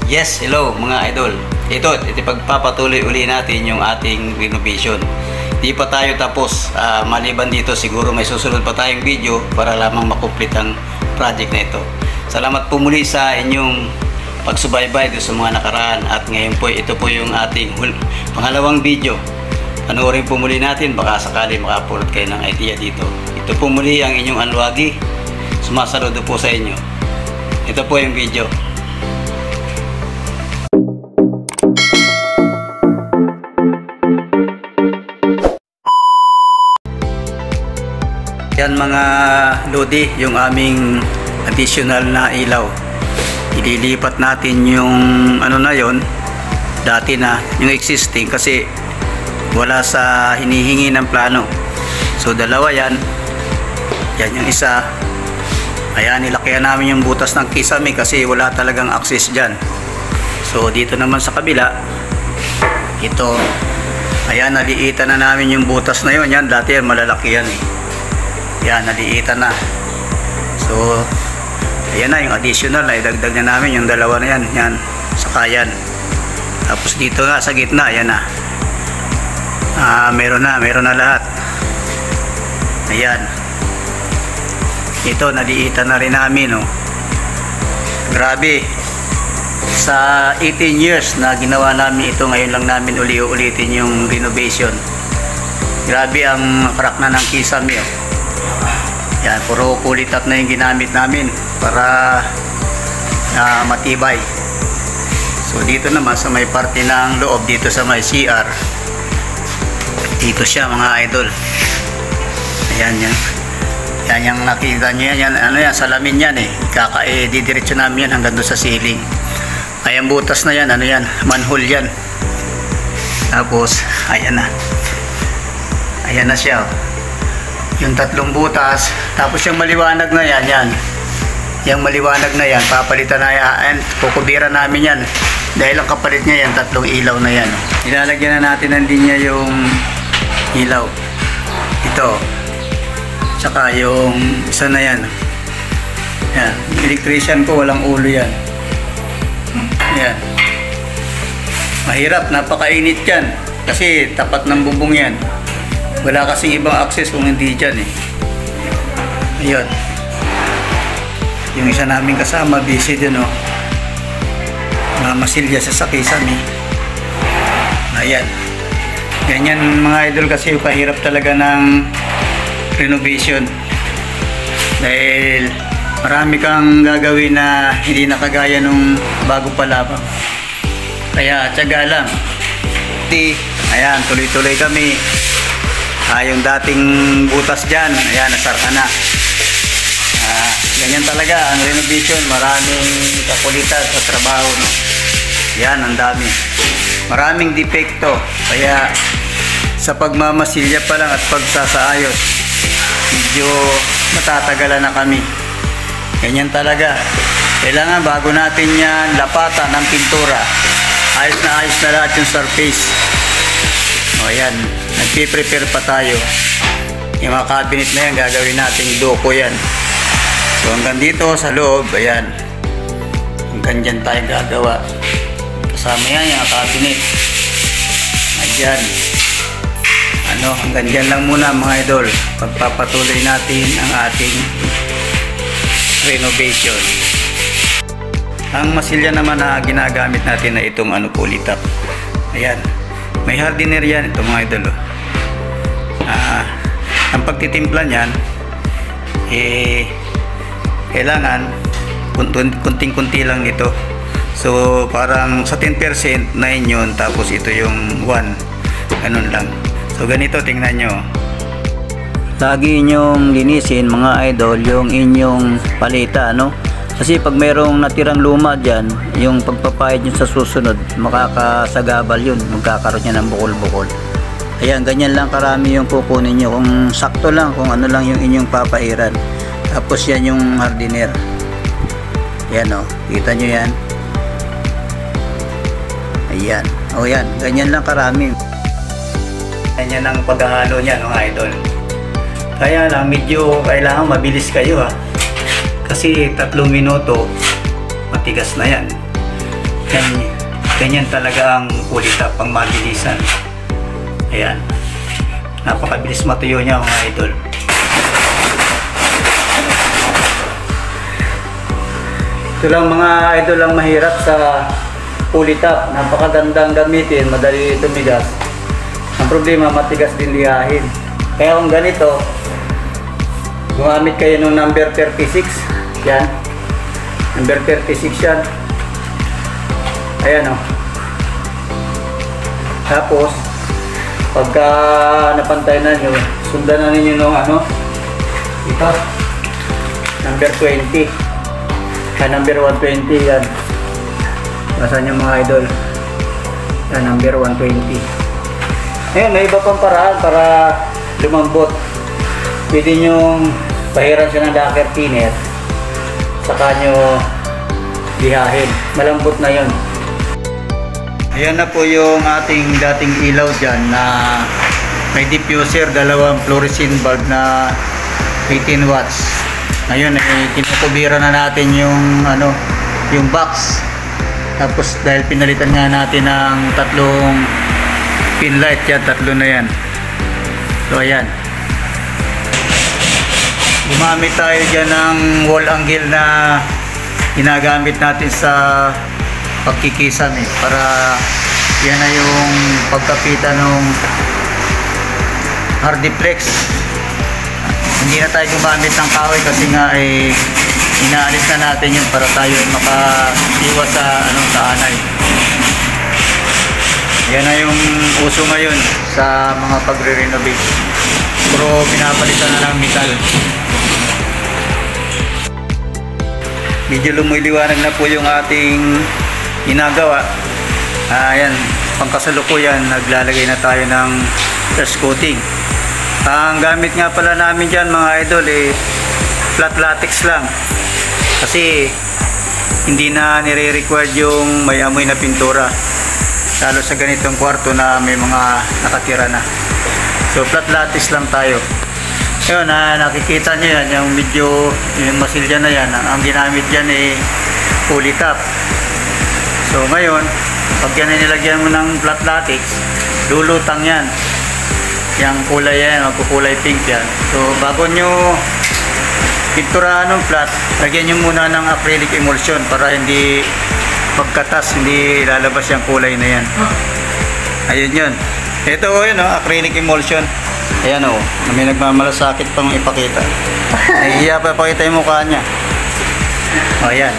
Yes, hello mga idol. Ito pagpapatuloy uli natin yung ating renovation. Di pa tayo tapos. Maliban dito, siguro may susunod pa tayong video para lamang makumplit ang project na ito. Salamat po muli sa inyong pagsubaybay sa mga nakaraan. At ngayon po, ito po yung ating pangalawang video. Panoorin po muli natin, baka sakali makapulot kayo ng idea dito. Ito po muli ang inyong Alwagi. Sumasaludo po sa inyo. Ito po yung video. Yan mga lodi, yung aming additional na ilaw. Ililipat natin yung ano na yon, dati na yung existing kasi wala sa hinihingi ng plano. So dalawa yan. Yan yung isa. Ayan, nilakihan namin yung butas ng kisame kasi wala talagang access dyan. So dito naman sa kabila, ito, ayan, naliitan na namin yung butas na yon. Yan, dati yan malalaki yan eh. Yan, naliitan na. So ayan na yung additional na idagdag na namin yung dalawa na yan. Yan, saka yan. Tapos dito nga sa gitna, ayan na. Meron na lahat. Ayan. Ito, naliitan na rin namin, oh. Grabe. Sa 18 years na ginawa namin ito, ngayon lang namin ulitin yung renovation. Grabe ang crack na ng kisame, oh. Yan, puro pulitat na yung ginamit namin para matibay. So dito naman sa may parte ng loob, dito sa may CR, dito siya mga idol. Ayan yan. Yan yung nakita nyo yan. Ano yan, salamin yan eh. Didiretso namin yan hanggang doon sa ceiling. Ayan, butas na yan. Ano yan, manhole yan. Tapos ayan na. Ayan na siya, oh. Yung tatlong butas. Tapos yung maliwanag na yan, yan. Yung maliwanag na yan, papalitan na yan. Kukubiran namin yan. Dahil ang kapalit niya yan, tatlong ilaw na yan. Ilalagyan na natin ng linya yung ilaw. Ito. Tsaka yung isa na yan. Yan. Electrician ko, walang ulo yan. Yan. Mahirap, napakainit yan. Kasi tapat ng bubong yan. Wala kasing ibang access kung hindi dyan eh. Ayun. Yung isa namin kasama, busy din, oh. Masilya sa sakisan eh. Ayan. Ganyan mga idol, kasi pahirap talaga ng renovation. Dahil marami kang gagawin na hindi nakagaya nung bago pa lamang. Kaya tiyaga lang. Ayan, tuloy-tuloy kami. Yung dating butas dyan, ayan, nasara na. Ganyan talaga ang renovation. Maraming kakulitan sa trabaho, no? Yan, ang dami. Maraming depekto. Kaya sa pagmamasilya pa lang at pagsasaayos, medyo matatagalan na kami. Ganyan talaga. Kailangan bago natin yan lapatan ng pintura. Ayos na lahat yung surface. O yan, nagpiprepare pa tayo. Yung mga cabinet na yan, gagawin natin doko yan. So hanggang dito sa loob, ayan, hanggang dyan tayo gagawa. Kasama yan yung cabinet. Ayan. Hanggang dyan lang muna mga idol. Pagpapatuloy natin ang ating renovation. Ang masilya naman na ginagamit natin na itong pulitak. Ayan. May hardener yan ito mga idol, oh. Ang pagtitimpla niyan kailangan kunting-kunti lang ito. So parang sa 10% 9 yun, tapos ito yung 1, ganun lang. So ganito, tingnan nyo. Lagi inyong linisin mga idol yung inyong palita, no? Kasi pag mayroong natirang luma dyan, yung pagpapahid nyo sa susunod, makakasagabal yun, magkakaroon nyo ng bukol-bukol. Ayan, ganyan lang karami yung kukunin nyo. Kung sakto lang, kung ano lang yung inyong papahiran. Tapos yan yung hardener. Yan, o, kita nyo yan. Ayan, o yan, ganyan lang karami. Ganyan ang paghahalo niya, mga idol. Kaya lang, medyo kailangan mabilis kayo, ha. Kasi 3 minuto matigas na yan. Ganyan talaga ang Ulitap, pang mabilisan. Ayan. Napakabilis matuyo niya mga idol. Ito lang mga idol ang mahirap sa Ulitap. Napakagandang gamitin, madali tumigas. Ang problema, matigas din lihahin. Kaya kung ganito, gumamit kayo ng number 36. Yan. Number 36 yan. Ayan o. Tapos, pagka napantay na nyo, sundan na ninyo nung ano, ito, number 20. Number 120 yan. Basahan nyo mga idol. Yan, number 120. Ngayon, may iba pang paraan para lumambot. Pwede nyo pahiran siya ng lacquer thinner. Saka nyo lihahin. Malambot na yon. Ayan na po yung ating dating ilaw dyan na may diffuser, dalawang fluorescent bulb na 18 watts. Ngayon kinukubira na natin yung ano, yung box. Tapos dahil pinalitan nga natin ng tatlong pin light yan, tatlo na yan. So ayan. Gumamit tayo dyan ng wall angle na ginagamit natin sa pagkikisame para yan na yung pagkapita ng hardiplex. Hindi na tayo gumamit ng kahoy kasi nga inaalis na natin yun para tayo makaiwas sa sa anay. Yan na yung uso ngayon sa mga pagre-renovate. Pero pinapalitan na ng metal. Medyo lumiliwanag na po yung ating ginagawa. Ayan, pangkasalukuyan naglalagay na tayo ng first coating. Ang gamit nga pala namin dyan mga idol flat latex lang kasi hindi na nire-required yung may amoy na pintura, lalo sa ganitong kwarto na may mga nakatira na. So flat latex lang tayo. Ayun, nakikita nyo yan, yung medyo yung masilya na yan, ang ginamit dyan Ulitap. So ngayon, pag yan nilagyan mo ng flat latex, lulutang yan. Yung kulay yan, magkukulay pink yan. So bago nyo pinturahan ng flat, lagyan nyo muna ng acrylic emulsion para hindi magkatas, hindi lalabas yung kulay na yan. Ayun yun. Ito yun, acrylic emulsion. Ayan may nagmamalasakit pang ipakita. Nahihiya pa ipakita yung mukha niya. Ayan.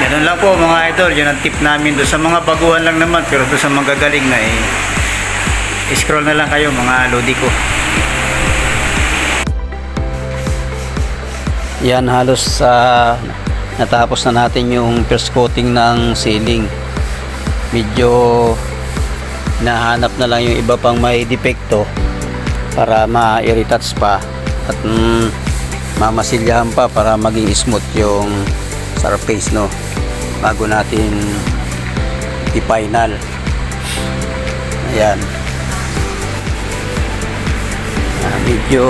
Ganun lang po mga idol, yun ang tip namin doon sa mga baguhan lang naman, pero doon sa mga gagaling na scroll na lang kayo mga lodi ko. Yan, halos natapos na natin yung first coating ng ceiling. Medyo nahanap na lang yung iba pang may depekto para ma-retouch pa at mamasilyahan pa para maging smooth yung surface bago natin i-final. Ayan. Medyo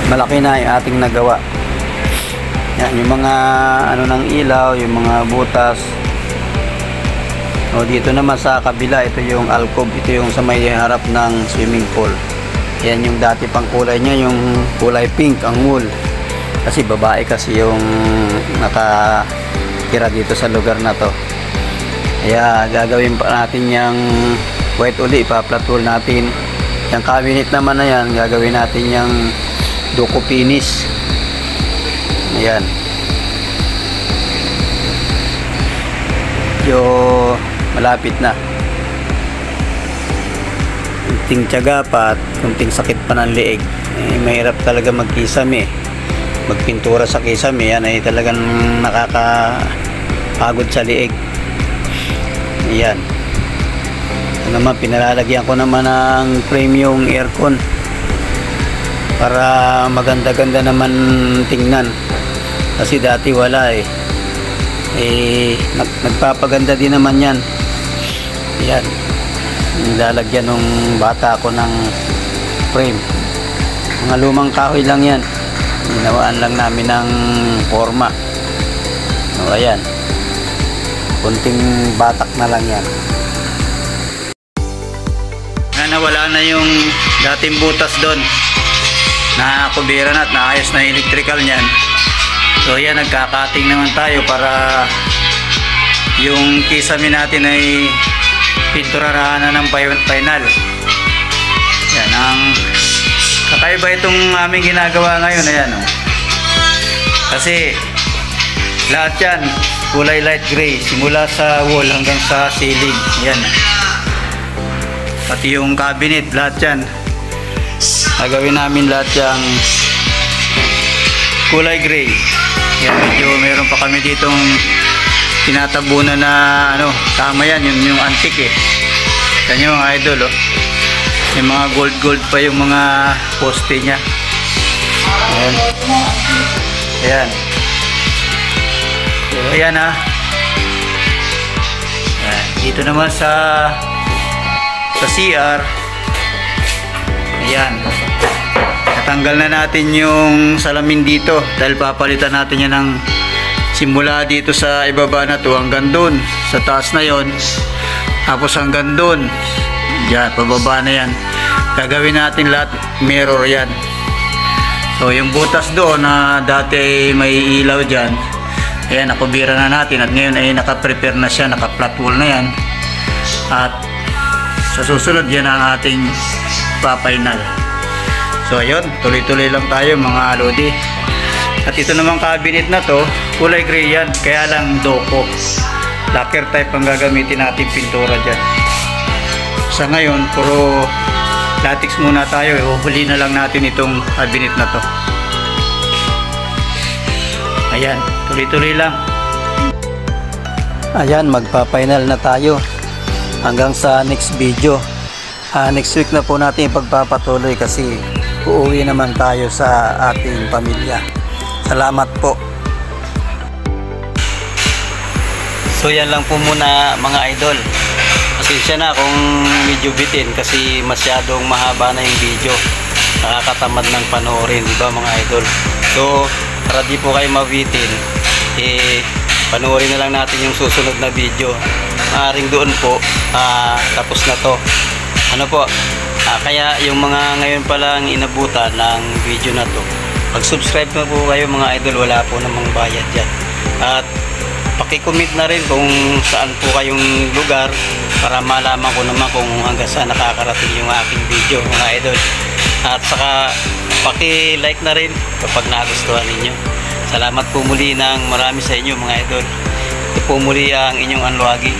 malaki na yung ating nagawa. Yan, yung mga ng ilaw, yung mga butas. Dito naman sa kabila, ito yung alcove, ito yung sa may harap ng swimming pool. Yan yung dati pang kulay niya, yung kulay pink ang wool. Kasi babae kasi yung nakatira dito sa lugar na to. Kaya gagawin pa natin yung white uli, ipa-flat-wool natin. Yung cabinet naman na yan, gagawin natin yung duco finish. Ayan. Malapit na. Kunting tiyaga pa at kunting sakit pa ng leeg. Mahirap talaga magkisame. Magpintura sa kisame, yan ay talagang nakakapagod sa leeg. Ayan. Ito naman, pinalalagyan ko naman ng premium aircon para maganda-ganda naman tingnan. Kasi dati wala nagpapaganda din naman yan. Yan, nilalagyan nung bata ko ng frame. Mga lumang kahoy lang yan, ginawaan lang namin ng forma. Ayan, Kunting batak na lang yan. Nawala na yung dating butas doon. Nakakubira na at naayos na yung electrical niyan. So yan, nagkakating naman tayo para yung kisame natin ay pinturarahan na ng final. Yan ang kakaiba itong aming ginagawa ngayon. Ayan, oh. Kasi lahat yan kulay light gray simula sa wall hanggang sa ceiling. Yan, pati yung cabinet, lahat yan gagawin namin lahat yung kulay gray. Yan, medyo meron pa kami ditong tinatabunan na ano, tama yan, yung antique eh. Yan yung idol, oh. May mga gold pa yung mga poste nya. Ayan. Ayan. So, ayan ha. Ayan. Dito naman sa CR. Ayan. Natanggal na natin yung salamin dito dahil papalitan natin yan ng simula dito sa ibaba na to hanggang doon. Sa taas na yon. Tapos hanggang doon. Yan, pababa na yan. Gagawin natin lahat mirror yan. So yung butas doon na dati may ilaw dyan, ayan, nakubira na natin at ngayon ay naka-prepare na siya, naka-flat wall na yan. At sa susunod yan ang ating pa-final. So ayun, tuloy-tuloy lang tayo mga lodi. At ito namang cabinet na to, kulay gray yan, kaya lang doko. Lacquer type ang gagamitin natin pintura dyan. Sa ngayon, puro latex muna tayo. Uhuli na lang natin itong cabinet na to. Ayan, tuloy-tuloy lang. Ayan, magpa-final na tayo hanggang sa next video. Next week na po natin ipagpapatuloy kasi uuwi naman tayo sa ating pamilya. Salamat po. So yan lang po muna mga idol. Pasensya na kung medyo bitin kasi masyadong mahaba na yung video. Nakakatamad ng panoorin, di ba mga idol? So para di po kayo mabitin, panoorin na lang natin yung susunod na video. Maaring doon po tapos na to. Ano po, kaya yung mga ngayon pa lang inabutan ng video na to, mag-subscribe na po kayo mga idol, wala po namang bayad dyan. At paki-comment na rin kung saan po kayong lugar para malaman ko naman kung hanggang saan nakakarating yung aking video mga idol. At saka paki-like na rin kapag nagustuhan ninyo. Salamat po muli ng marami sa inyo mga idol. Ito po muli ang inyong Anluagi,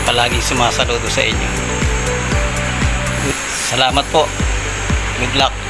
palaging sumasaludo sa inyo. Salamat po. Good luck.